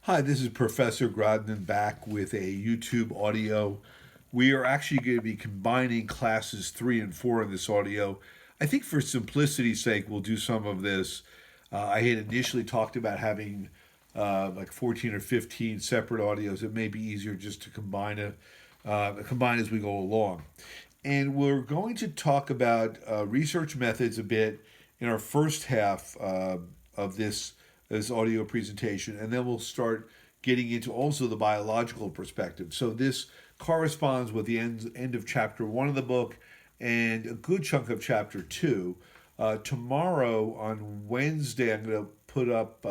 Hi, this is Professor Grodman back with a YouTube audio. We are actually going to be combining classes 3 and 4 in this audio. I think for simplicity's sake, we'll do some of this. I had initially talked about having like 14 or 15 separate audios. It may be easier just to combine as we go along. And we're going to talk about research methods a bit in our first half of this audio presentation, and then we'll start getting into also the biological perspective. So this corresponds with the end of chapter 1 of the book and a good chunk of chapter 2. Tomorrow on Wednesday, I'm going to put up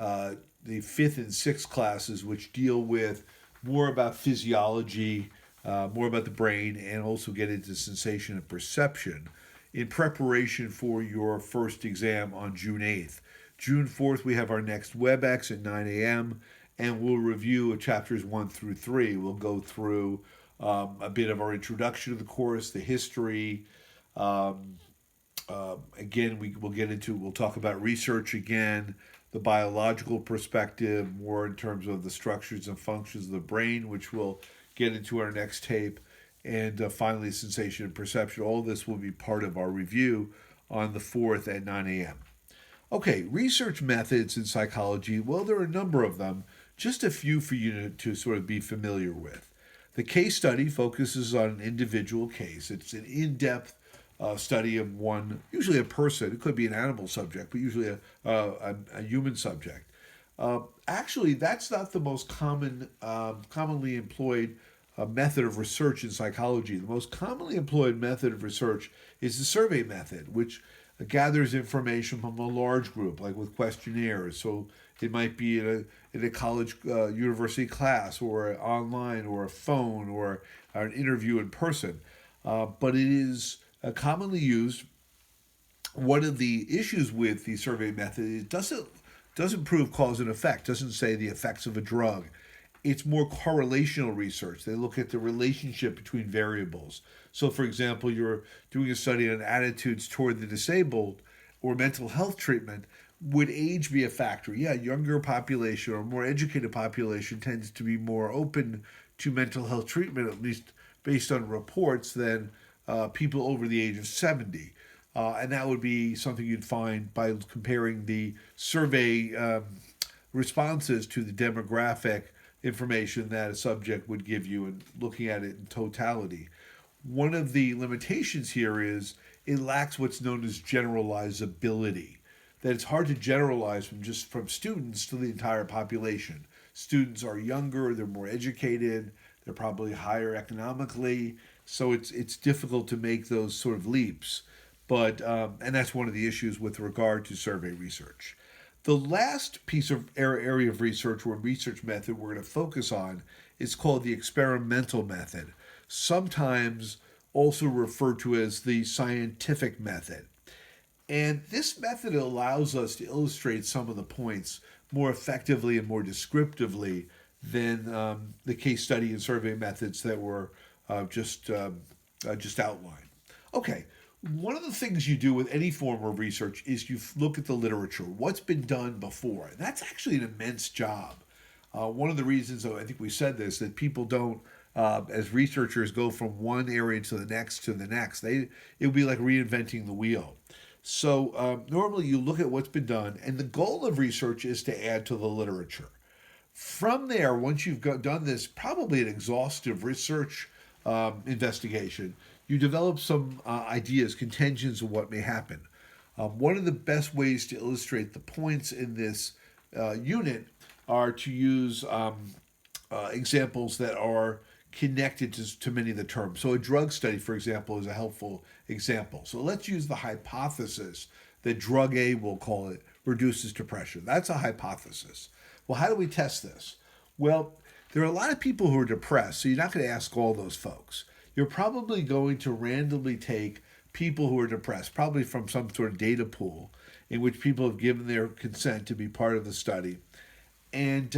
the fifth and sixth classes, which deal with more about physiology, more about the brain, and also get into sensation and perception in preparation for your first exam on June 8th. June 4th, we have our next WebEx at 9 a.m., and we'll review chapters 1 through 3. We'll go through a bit of our introduction to the course, the history. Again, we'll talk about research again, the biological perspective, more in terms of the structures and functions of the brain, which we'll get into our next tape. And finally, sensation and perception. All this will be part of our review on the 4th at 9 a.m. Okay, research methods in psychology. Well, there are a number of them, just a few for you to sort of be familiar with. The case study focuses on an individual case. It's an in-depth study of one, usually a person. It could be an animal subject, but usually a human subject. Actually, that's not the most commonly employed method of research in psychology. The most commonly employed method of research is the survey method, which gathers information from a large group, like with questionnaires. So it might be in a college, university class, or online, or a phone, or an interview in person. But it is commonly used. One of the issues with the survey method is it doesn't prove cause and effect. Doesn't say the effects of a drug. It's more correlational research. They look at the relationship between variables. So, for example, you're doing a study on attitudes toward the disabled or mental health treatment. Would age be a factor? Yeah, younger population or more educated population tends to be more open to mental health treatment, at least based on reports, than people over the age of 70. And that would be something you'd find by comparing the survey responses to the demographic information that a subject would give you and looking at it in totality. One of the limitations here is it lacks what's known as generalizability. That it's hard to generalize from students to the entire population. Students are younger, they're more educated, they're probably higher economically, so it's difficult to make those sort of leaps. But and that's one of the issues with regard to survey research. The last piece of area of research or research method we're going to focus on is called the experimental method, sometimes also referred to as the scientific method. And this method allows us to illustrate some of the points more effectively and more descriptively than the case study and survey methods that were just outlined. Okay, one of the things you do with any form of research is you look at the literature, what's been done before. And that's actually an immense job. One of the reasons, though, I think we said this, that people don't, as researchers, go from one area to the next to the next. It would be like reinventing the wheel. So normally you look at what's been done, and the goal of research is to add to the literature. From there, once you've done this, probably an exhaustive research investigation, you develop some ideas, contentions of what may happen. One of the best ways to illustrate the points in this unit are to use examples that are connected to many of the terms. So a drug study, for example, is a helpful example. So let's use the hypothesis that drug A, we'll call it, reduces depression. That's a hypothesis. Well, how do we test this? Well, there are a lot of people who are depressed, so you're not going to ask all those folks. You're probably going to randomly take people who are depressed, probably from some sort of data pool in which people have given their consent to be part of the study. And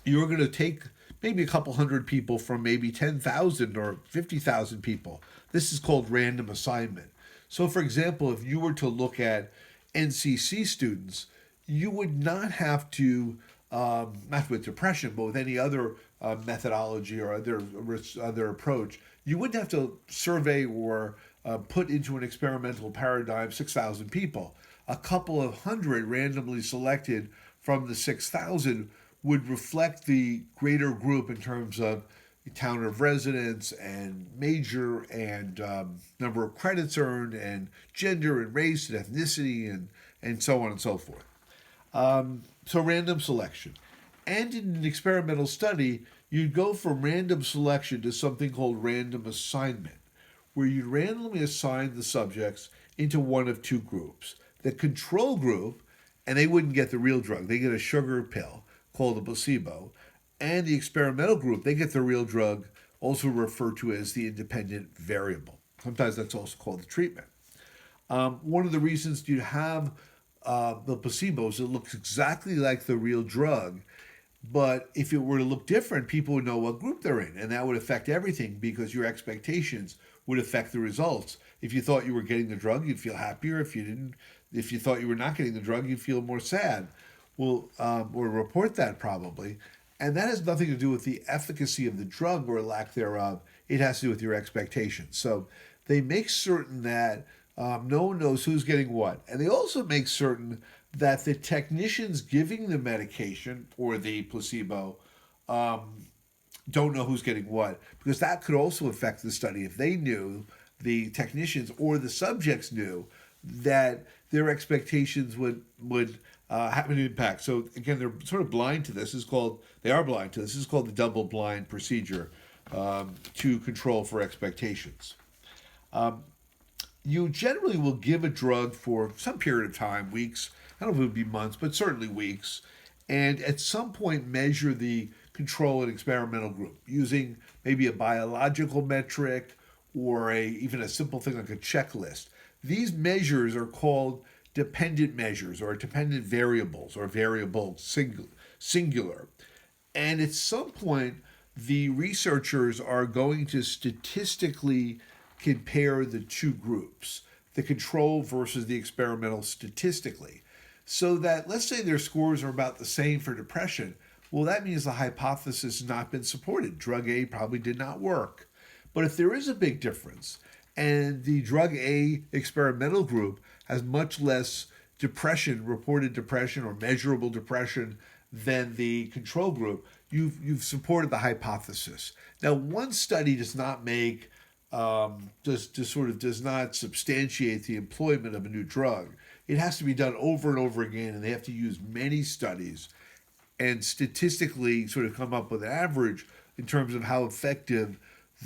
you're going to take maybe a couple hundred people from maybe 10,000 or 50,000 people. This is called random assignment. So, for example, if you were to look at NCC students, you would not have to, not with depression, but with any other methodology or other approach, you wouldn't have to survey or put into an experimental paradigm 6,000 people. A couple of hundred randomly selected from the 6,000 would reflect the greater group in terms of town of residence and major and number of credits earned and gender and race and ethnicity and so on and so forth. So random selection. And in an experimental study, you'd go from random selection to something called random assignment, where you'd randomly assign the subjects into one of two groups. The control group, and they wouldn't get the real drug, they get a sugar pill called a placebo. And the experimental group, they get the real drug, also referred to as the independent variable. Sometimes that's also called the treatment. One of the reasons you have the placebos, it looks exactly like the real drug, but if it were to look different, people would know what group they're in, and that would affect everything because your expectations would affect the results. If you thought you were getting the drug, you'd feel happier. If you didn't, if you thought you were not getting the drug, you'd feel more sad. Well, or report that probably, and that has nothing to do with the efficacy of the drug or lack thereof. It has to do with your expectations. So they make certain that no one knows who's getting what, and they also make certain that the technicians giving the medication or the placebo don't know who's getting what, because that could also affect the study if they knew, the technicians or the subjects knew, that their expectations would have an impact. So again, they're sort of blind to this. They are blind to this. This is called the double blind procedure to control for expectations. You generally will give a drug for some period of time, weeks. I don't know if it would be months, but certainly weeks, and at some point measure the control and experimental group using maybe a biological metric or even a simple thing like a checklist. These measures are called dependent measures or dependent variables or variable singular. And at some point, the researchers are going to statistically compare the two groups, the control versus the experimental statistically. So that, let's say their scores are about the same for depression. Well, that means the hypothesis has not been supported. Drug A probably did not work. But if there is a big difference, and the drug A experimental group has much less depression, reported depression or measurable depression than the control group, you've supported the hypothesis. Now, one study does not make does not substantiate the employment of a new drug. It has to be done over and over again, and they have to use many studies and statistically sort of come up with an average in terms of how effective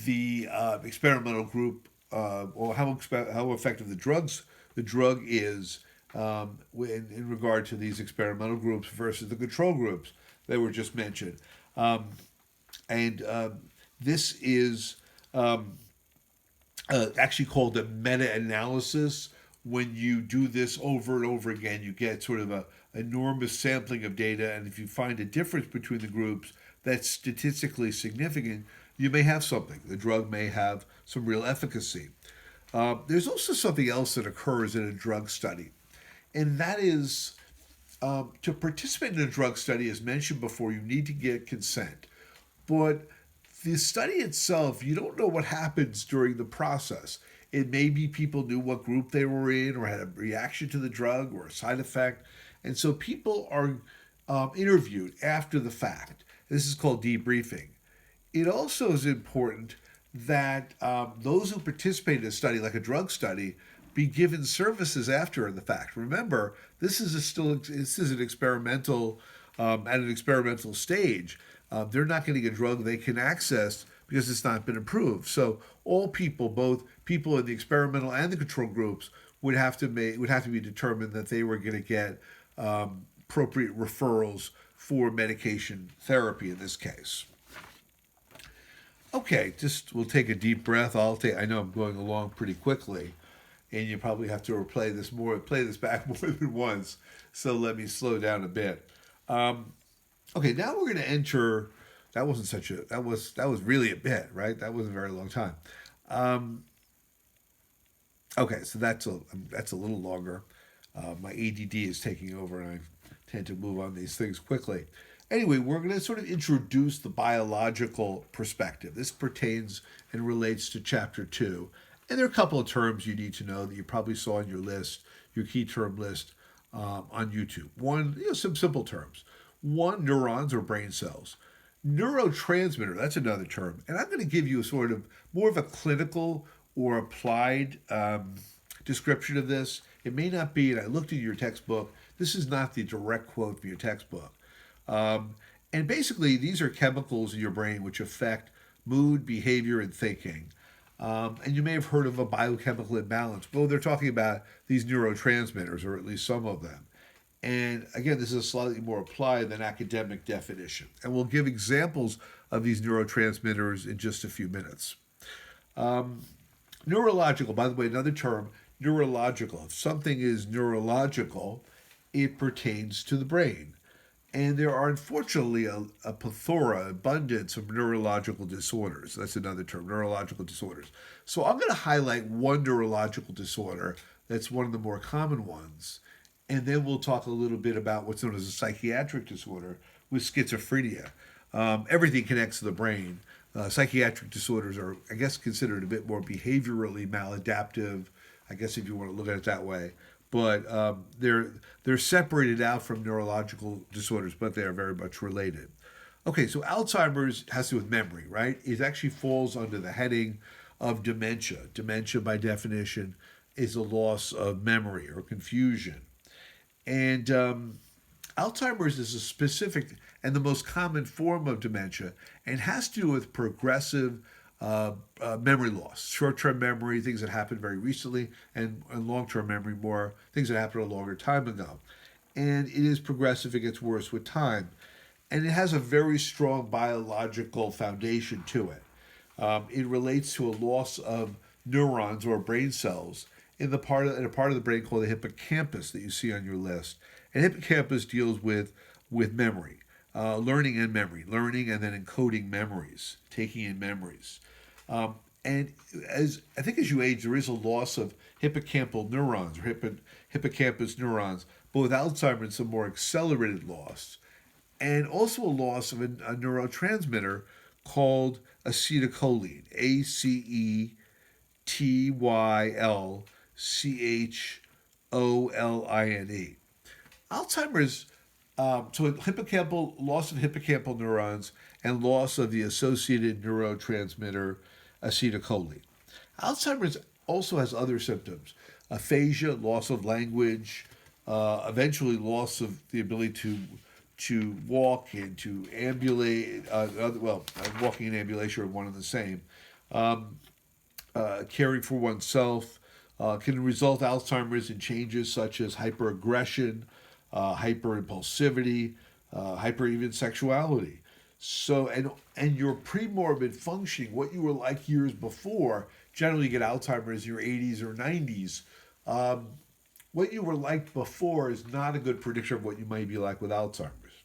the experimental group or how effective the drug is in regard to these experimental groups versus the control groups that were just mentioned. And this is actually called a meta-analysis. When you do this over and over again, you get sort of a enormous sampling of data, and if you find a difference between the groups that's statistically significant, you may have something. The drug may have some real efficacy. There's also something else that occurs in a drug study, and that is to participate in a drug study, as mentioned before, you need to get consent. But the study itself, you don't know what happens during the process. It may be people knew what group they were in or had a reaction to the drug or a side effect. And so people are interviewed after the fact. This is called debriefing. It also is important that those who participate in a study, like a drug study, be given services after the fact. Remember, this is an experimental at an experimental stage. They're not getting a drug they can access because it's not been approved. So all people, both people in the experimental and the control groups, would have to be determined that they were going to get appropriate referrals for medication therapy in this case. Okay, we'll take a deep breath. I know I'm going along pretty quickly, and you probably have to play this back more than once. So let me slow down a bit. Okay, now we're going to enter. That was really a bit, right? That wasn't a very long time. Okay, so that's a little longer. My ADD is taking over, and tend to move on these things quickly. Anyway, we're going to sort of introduce the biological perspective. This pertains and relates to chapter 2. And there are a couple of terms you need to know that you probably saw on your list, your key term list on YouTube. One, some simple terms. One, neurons or brain cells. Neurotransmitter, that's another term. And I'm going to give you a sort of more of a clinical or applied description of this. It may not be, and I looked in your textbook, this is not the direct quote from your textbook. And basically, these are chemicals in your brain which affect mood, behavior, and thinking. And you may have heard of a biochemical imbalance. Well, they're talking about these neurotransmitters, or at least some of them. And again, this is a slightly more applied than academic definition. And we'll give examples of these neurotransmitters in just a few minutes. Neurological, by the way, another term, neurological. If something is neurological, it pertains to the brain. And there are unfortunately a plethora, abundance of neurological disorders. That's another term, neurological disorders. So I'm going to highlight one neurological disorder that's one of the more common ones. And then we'll talk a little bit about what's known as a psychiatric disorder with schizophrenia. Everything connects to the brain. Psychiatric disorders are, I guess, considered a bit more behaviorally maladaptive, I guess if you want to look at it that way. But they're separated out from neurological disorders, but they are very much related. Okay, so Alzheimer's has to do with memory, right? It actually falls under the heading of dementia. Dementia, by definition, is a loss of memory or confusion. And Alzheimer's is a specific and the most common form of dementia and has to do with progressive memory loss, short-term memory, things that happened very recently, and long-term memory, more things that happened a longer time ago. And it is progressive, it gets worse with time. And it has a very strong biological foundation to it. It relates to a loss of neurons or brain cells in a part of the brain called the hippocampus that you see on your list. And hippocampus deals with memory, learning and memory, learning and then encoding memories, taking in memories. And as you age, there is a loss of hippocampal neurons or hippocampus neurons, but with Alzheimer's, it's a more accelerated loss. And also a loss of a neurotransmitter called acetylcholine, acetylcholine. Alzheimer's, so loss of hippocampal neurons and loss of the associated neurotransmitter acetylcholine. Alzheimer's also has other symptoms: aphasia, loss of language, eventually loss of the ability to walk and to ambulate. Walking and ambulation are one and the same. Caring for oneself can result Alzheimer's in changes such as hyperaggression, hyperimpulsivity, hyper even sexuality. So and your premorbid functioning, what you were like years before, generally you get Alzheimer's in your 80s or 90s. What you were like before is not a good predictor of what you might be like with Alzheimer's.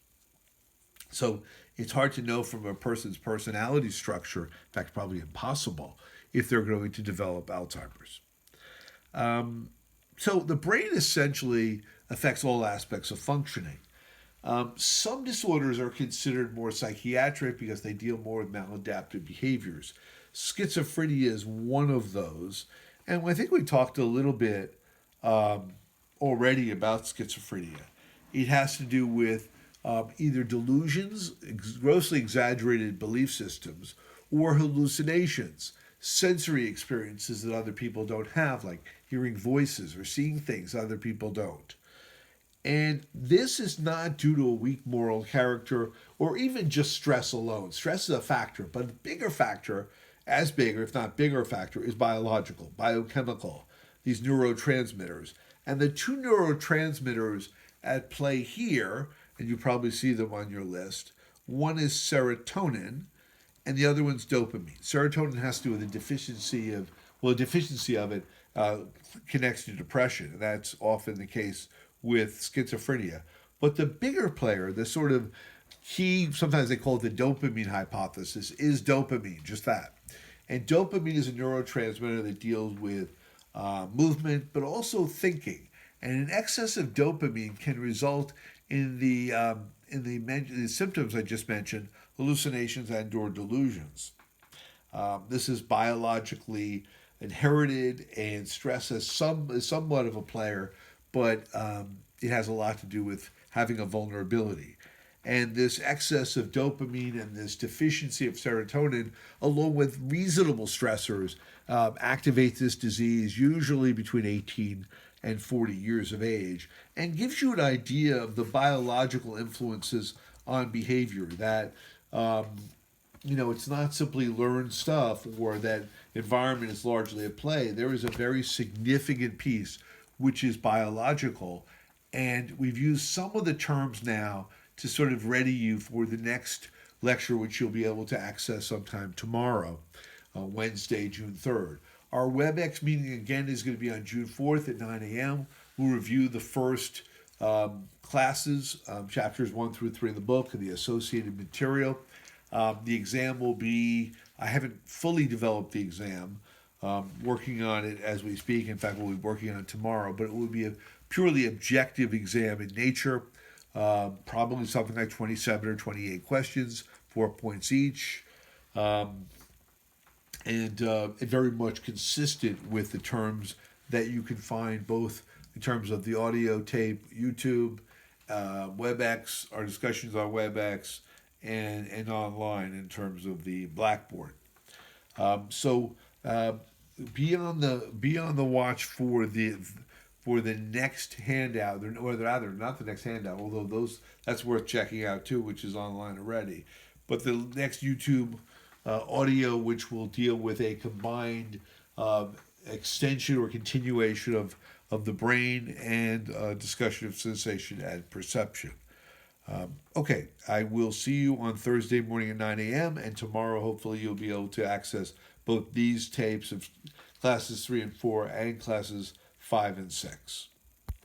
So it's hard to know from a person's personality structure, in fact, probably impossible, if they're going to develop Alzheimer's. So the brain essentially affects all aspects of functioning. Some disorders are considered more psychiatric because they deal more with maladaptive behaviors. Schizophrenia is one of those. And I think we talked a little bit already about schizophrenia. It has to do with either delusions, grossly exaggerated belief systems, or hallucinations, sensory experiences that other people don't have, like hearing voices or seeing things other people don't. And this is not due to a weak moral character or even just stress alone. Stress is a factor, but a bigger factor, as big or if not bigger factor, is biological, biochemical, these neurotransmitters. And the two neurotransmitters at play here, and you probably see them on your list, one is serotonin and the other one's dopamine. Serotonin has to do with a deficiency of it connects to depression, and that's often the case with schizophrenia. But the bigger player, the sort of key, sometimes they call it the dopamine hypothesis, is dopamine, just that. And dopamine is a neurotransmitter that deals with movement, but also thinking. And an excess of dopamine can result the symptoms I just mentioned, hallucinations and/or delusions. This is biologically inherited, and stress is somewhat of a player, but it has a lot to do with having a vulnerability. And this excess of dopamine and this deficiency of serotonin, along with reasonable stressors, activates this disease usually between 18 and 40 years of age, and gives you an idea of the biological influences on behavior that it's not simply learned stuff or that environment is largely at play. There is a very significant piece which is biological, and we've used some of the terms now to sort of ready you for the next lecture, which you'll be able to access sometime tomorrow, Wednesday, June 3rd. Our WebEx meeting again is going to be on June 4th at 9 a.m. We'll review the first classes, chapters 1 through 3 of the book, and the associated material. The exam will be, I haven't fully developed the exam, working on it as we speak. In fact, we'll be working on it tomorrow, but it will be a purely objective exam in nature, probably something like 27 or 28 questions, 4 points each, and very much consistent with the terms that you can find both in terms of the audio tape, YouTube, WebEx, our discussions on WebEx, and online in terms of the Blackboard. So be on the watch for the next handout, or rather not the next handout, although that's worth checking out too, which is online already. But the next YouTube audio, which will deal with a combined extension or continuation of the brain and discussion of sensation and perception. Okay, I will see you on Thursday morning at 9 a.m. and tomorrow hopefully you'll be able to access both these tapes of classes 3 and 4 and classes 5 and 6.